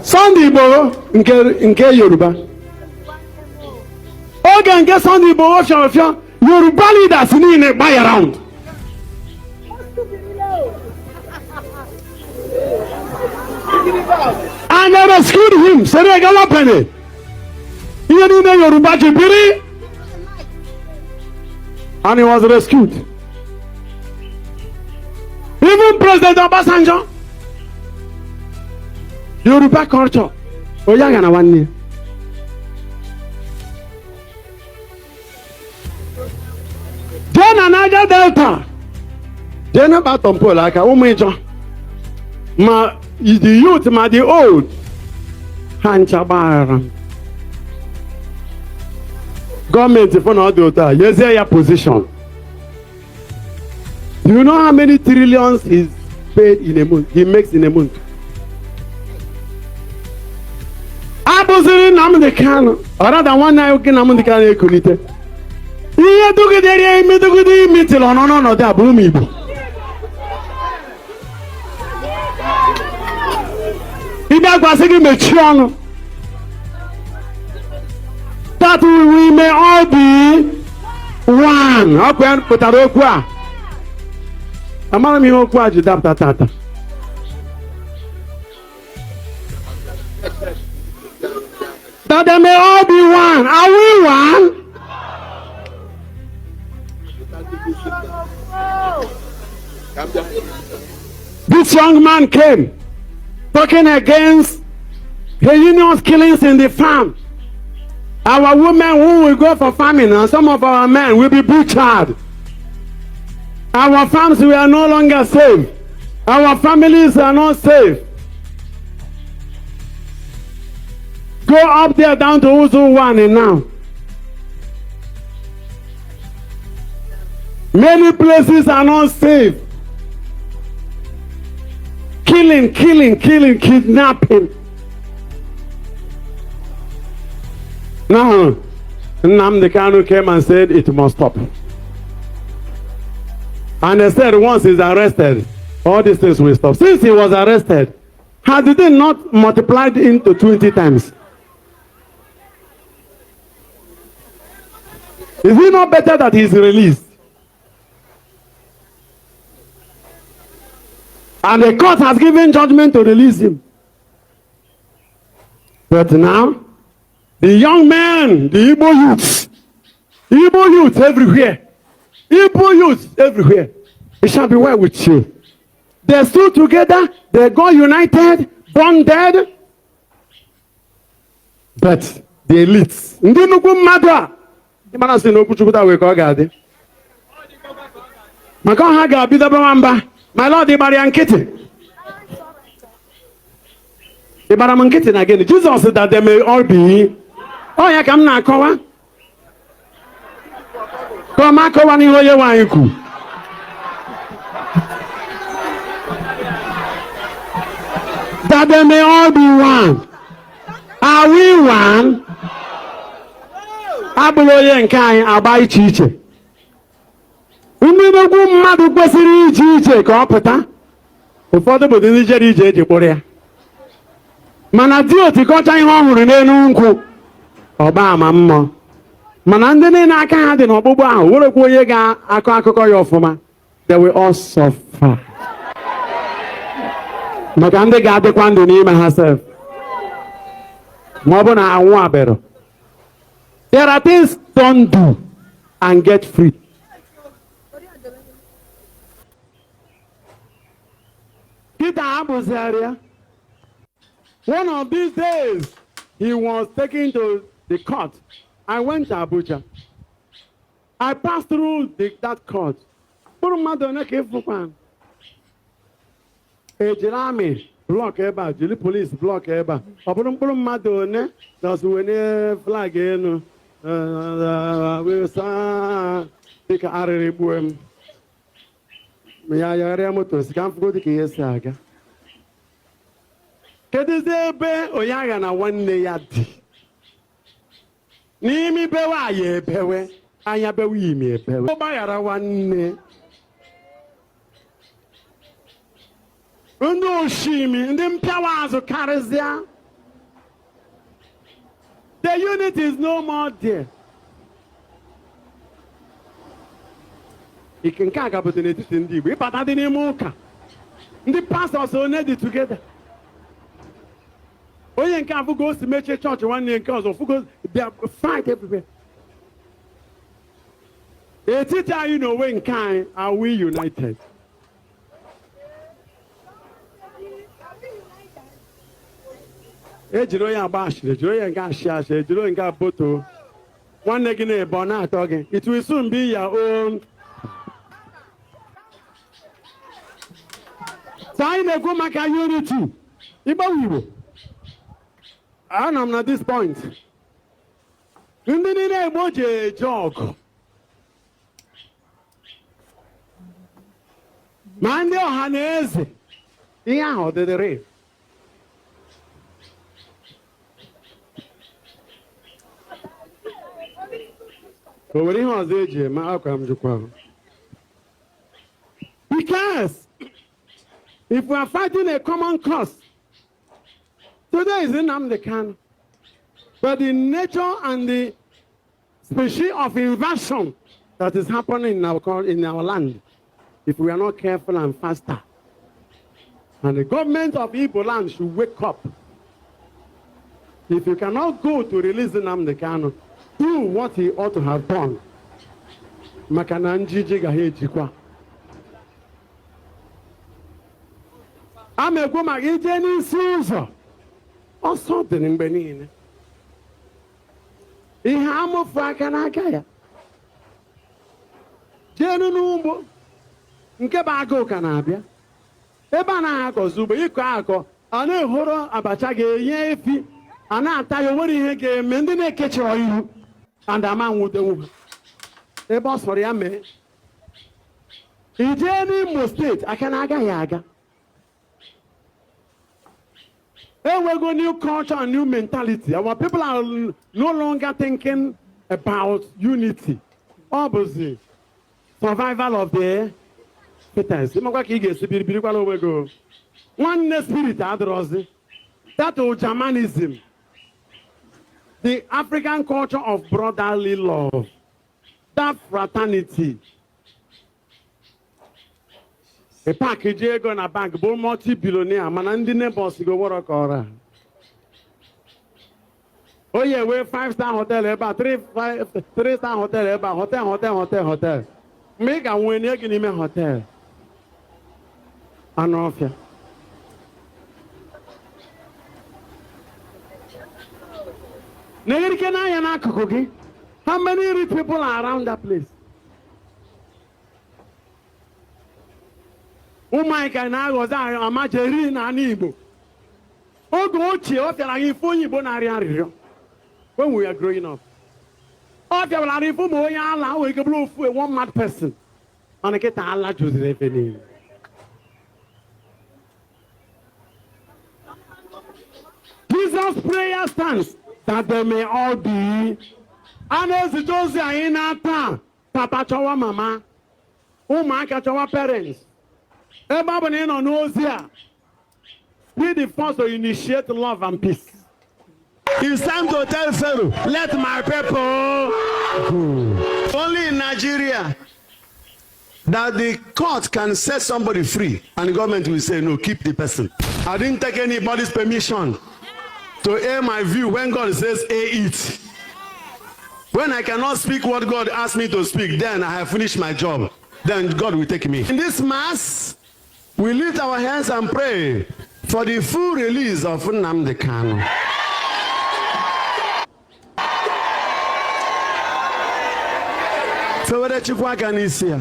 Sunday Igboho nke Yoruba. Oge nke Sunday Igboho fiofio Yoruba leaders niile buy around. And they rescued him. Sere ga wapene. Ihe niile Yoruba jibiri. And he was rescued. Even President Obasanjo. Yoruba culture. Oyaga na wanne. Jena Niger Delta. Jena Batompo like a woman. Ma the youth, ma the old. Hanchabar. Government for not do that. Yes, your position. Do you know how many trillions is paid in a month? He makes in a month. Mazi NNAMDI Kanu. Other than one night, okay, Nnamdi Kanu ekunite. Iye dugidere imi dugidi imi tilo no de abumi Igbo. Ibe agbasigi mechi ọnụ. That we may all be one. Okay, pụtara okwu a. Amara m ihe okwu a ji dapụta tata. That they may all be one. Are we one? This young man came talking against heinous killings in the farm. Our women who will go for farming and some of our men will be butchered. Our farms we are no longer safe. Our families are not safe. Go up there down to Uzu 1 and now. Many places are not safe. Killing, kidnapping. Now, Nnamdi Kanu came and said it must stop. And they said once he's arrested, all these things will stop. Since he was arrested, had they not multiplied into 20 times? Is it not better that he's released? And the court has given judgment to release him. But now, the young men, the Igbo youths everywhere, it shall be well with you. They stood together, they got united, bonded. But the elites, ndị nnukwu mmadụ a, ịmara sị na okwu Chukwu wee ka ọ ga-adị. Maka ọha ga-abido bewa mba, my Lord ịgbara ya nkịtị. Ịgbara m nkịtị na gịnị? Jesus said that they may all be. Oh ya ka m na-akọwa. Ka m akọwa n'ihe onye nwaanyị kwu. That they may all be one. Are we one? Abụrụ onye nke anyị agba iche iche. Mmegbu mmadụ kwesịrị iche iche ka ọ pụta. Ụfọdụ bụ ndị jere ije eji kpụrụ ya. Mana di otikọcha ihe ọ hụrụ n'elu nkwụ. Ọba ama mmụọ. Mana ndị niile aka ha dị n'ọkpụkpụ ahụ werekwa onye ga-akọ akụkọ ya ọfụma. They will all suffer. Maka ndị ga-adịkwa ndụ n'ime ha sef. Ma ọ bụ na anwụ abịara. There are things don't do and get free. Peter Abuzaria. One of these days, he was taken to the court. I went to Abuja. I passed through that court. Ejirami block eba, Jili police block eba. Puru madone, that's when a flag in. We saw the Arabian. May I area motors can't go to Kiyasaga. Kedizebe Oyaga na one yadi. Nimi bewa ye bewe, ayabewi me bewe. Bayara one. Ndị oshimi, ndị mpịawa azụ karịsịa. The unity is no more there. Ike nke a gabodo n'etiti ndị Igbo. Ịbata dị n'ime ụka. Ndị pastors one dị together. Onye nke afụgo o si mechie chọọchị nwanne nke ọzọ fụgo they fight everywhere. Etiti anyị n'onwe nke anyị, are we united? Ejiri onye agba ashịrị, ejiri onye nke ashị ashị, ejiri onye nke aboto. Nwanne gị na-ebe ọ na-atọ gị. It will soon be your own. So anyị na-ekwu maka unity. Igbo Igbo. Anọ m na this point. Ndị niile Igbo ji eje ọgụ. Ma ndị ọha na eze. Ihe ahụ dịdịrị. O nwere ihe ọzọ eji eme akwa m jikwa. Because if we are fighting a common cause, today is Nnamdi Kanu, but the nature and the species of invasion that is happening in our land, if we are not careful and faster, and the government of Igbo land should wake up. If you cannot go to release Nnamdi Kanu, do what he ought to have done. Maka na njiji gaghị ejikwa. A na-ekwu maka ije n'isi ụzọ. Ọsọ dị mgbe niile. Ihe amụfu aka n'aka ya. Jenu n'ugbo. Nke bụ agụụ ka na-abịa. Ebe a na-akọzi ugbo ịkọ akọ, a na-ehoro abacha ga-enye efi, a na-ata ya onwere ihe ga-eme ndị na-ekechọrọ ihu. And a man would do the boss for the man. In Imo State, I can aga. Then we go new culture and new mentality. Our people are no longer thinking about unity. Obviously, survival of the fittest. One spirit, that old Germanism. The African culture of brotherly love, that fraternity. A package ego na bank, bụ multi-billionaire, mana ndị neighbors go work ọra. Oye we 5-star hotel ebe a, 3-star hotel ebe a, hotel. Mgbe ị ga-nwe nye gị n'ime hotel. Anụ ọfịa. How many rich people are around that place? Ụmụaka na-aghọzi amajeri na Igbo. Oge ochie ọ fịara anyị ife onye Igbo na-arịọ arịrịọ. When we are growing up. Ọ fịara anyị ife ụmụ onye ala o ike bụrụ ofu one mad person. Mana kịta ala jụziri efe niile. Jesus' prayer stands that they may all be. And as it goes in Papa chawa mama, ụmụaka chawa parents. Ebe ọ bụ na ị nọ n'ozi be the first to initiate love and peace. It's time to tell Pharaoh, let my people go. Only in Nigeria that the court can set somebody free and the government will say, no, keep the person. I didn't take anybody's permission to air my view when God says air it. When I cannot speak what God asked me to speak, then I have finished my job. Then God will take me. In this mass, we lift our hands and pray for the full release of Nnamdi Kanu. Fewere chukwu aka n'isi ya.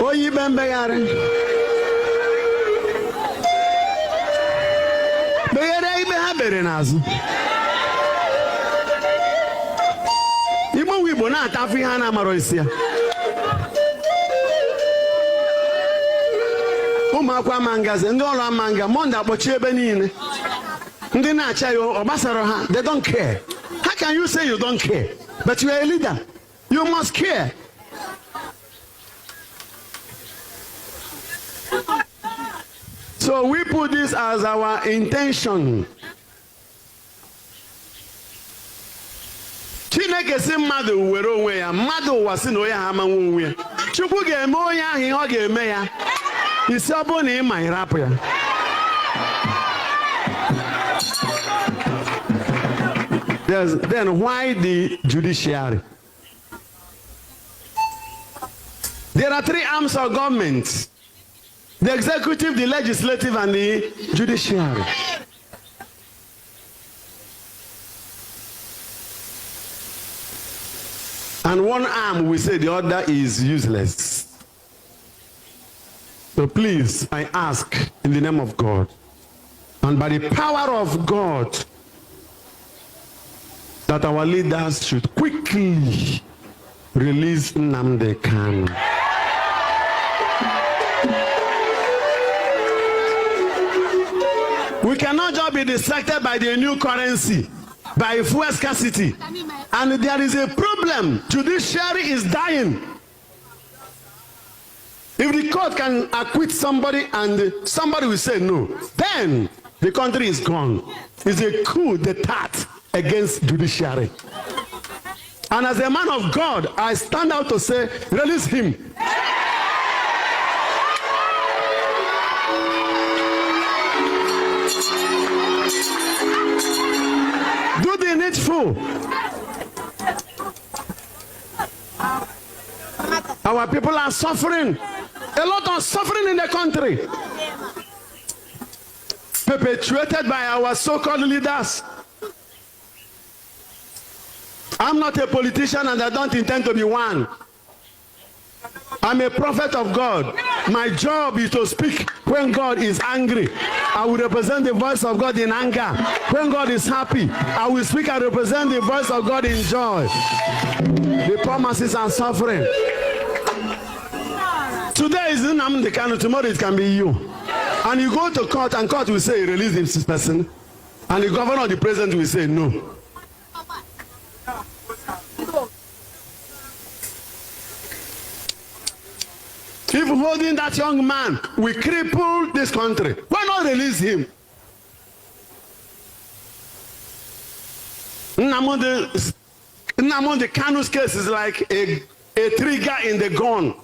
Oyi be mbegharị. Beghere ibe ha bere n'azụ. Igbo na-atafu ihe a na-amarọ isi ya. Ụmụakwa mangazi, ndị ọrụ amanga, Monde akpọchi ebe niile. Ndị na-acha ya ọ gbasara ha, they don't care. How can you say you don't care? But you are a leader. You must care. So we put this as our intention. Chineke si mmadụ were onwe ya, mmadụ ụwa si na onye ha ama nwe onwe ya. Chukwu ga-eme onye ahụ ihe ọ ga-eme ya. Isi ọ bụrụ na ị ma ịrapụ ya. Then why the judiciary? There are three arms of government: the executive, the legislative, and the judiciary. And one arm, we say the other is useless. So please, I ask in the name of God, and by the power of God, that our leaders should quickly release Nnamdi Kanu. We cannot just be distracted by the new currency, by fuel scarcity. And there is a problem. Judiciary is dying. If the court can acquit somebody and somebody will say no, then the country is gone. It's a coup d'etat against judiciary. And as a man of God, I stand out to say, release him. Do the needful. Our people are suffering. A lot of suffering in the country. Perpetuated by our so-called leaders. I'm not a politician and I don't intend to be one. I'm a prophet of God. My job is to speak when God is angry. I will represent the voice of God in anger. When God is happy, I will speak and represent the voice of God in joy. The promises are suffering. Today is Nnamdi Kanu, tomorrow it can be you. And you go to court and court will say release this person. And the governor or the president will say no. If holding that young man will cripple this country, why not release him? Nnamdi Kanu's case is like a trigger in the gun.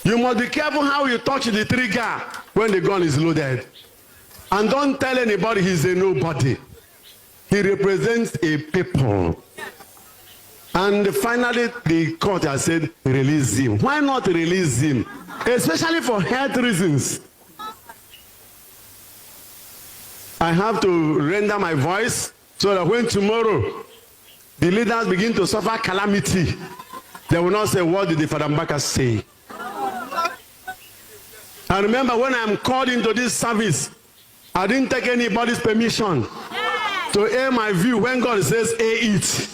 You must be careful how you touch the trigger when the gun is loaded. And don't tell anybody he's a nobody. He represents a people. And finally, the court has said, release him. Why not release him? Especially for health reasons. I have to render my voice so that when tomorrow the leaders begin to suffer calamity, they will not say, what did the Father Mbaka say? I remember when I'm called into this service, I didn't take anybody's permission to air my view when God says, air it.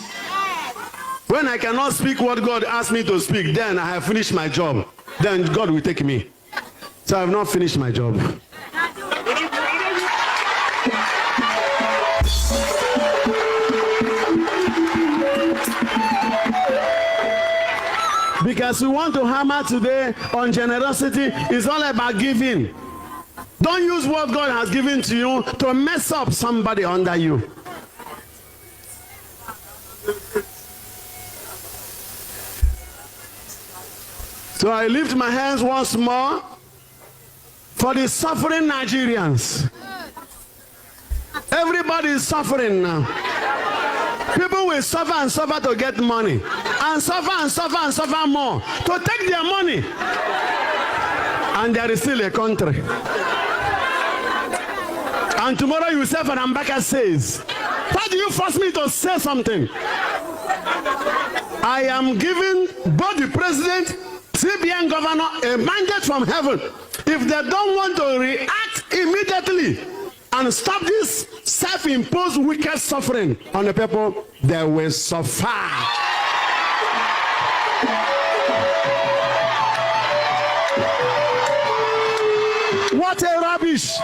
When I cannot speak what God asked me to speak, then I have finished my job. Then God will take me. So I have not finished my job. Because we want to hammer today on generosity. It's all about giving. Don't use what God has given to you to mess up somebody under you. So I lift my hands once more for the suffering Nigerians. Everybody is suffering now. People will suffer and suffer to get money. And suffer and suffer and suffer more to take their money. And there is still a country. And tomorrow you say, Father Mbaka says, why do you force me to say something? I am giving both the president, CBN governor, a mandate from heaven. If they don't want to react immediately and stop this self-imposed wicked suffering on the people, they will suffer. What a rubbish!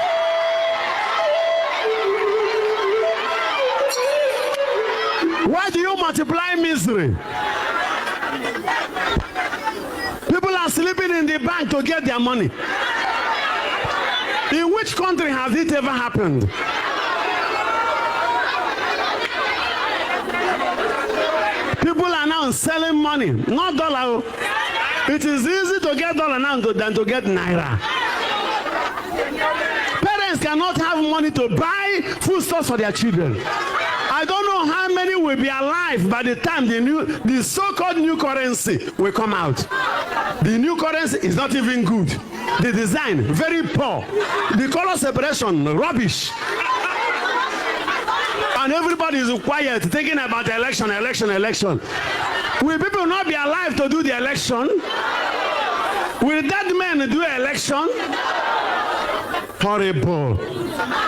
Why do you multiply misery? People are sleeping in the bank to get their money. In which country has it ever happened? People are now selling money, not dollar. It is easy to get dollar now than to get naira. Parents cannot have money to buy foodstuffs for their children. I don't know how many will be alive by the time the so-called new currency will come out. The new currency is not even good. The design, very poor. The color separation, rubbish. And everybody is quiet, thinking about election. Will people not be alive to do the election? Will dead men do election? Horrible.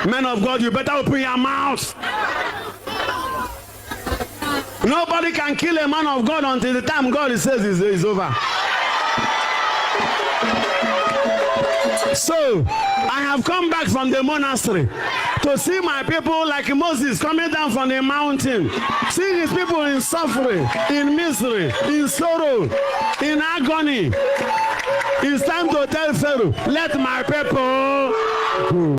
Men of God, you better open your mouth. Nobody can kill a man of God until the time God says it's over. So, I have come back from the monastery to see my people like Moses coming down from the mountain. See his people in suffering, in misery, in sorrow, in agony. It's time to tell Pharaoh, let my people go.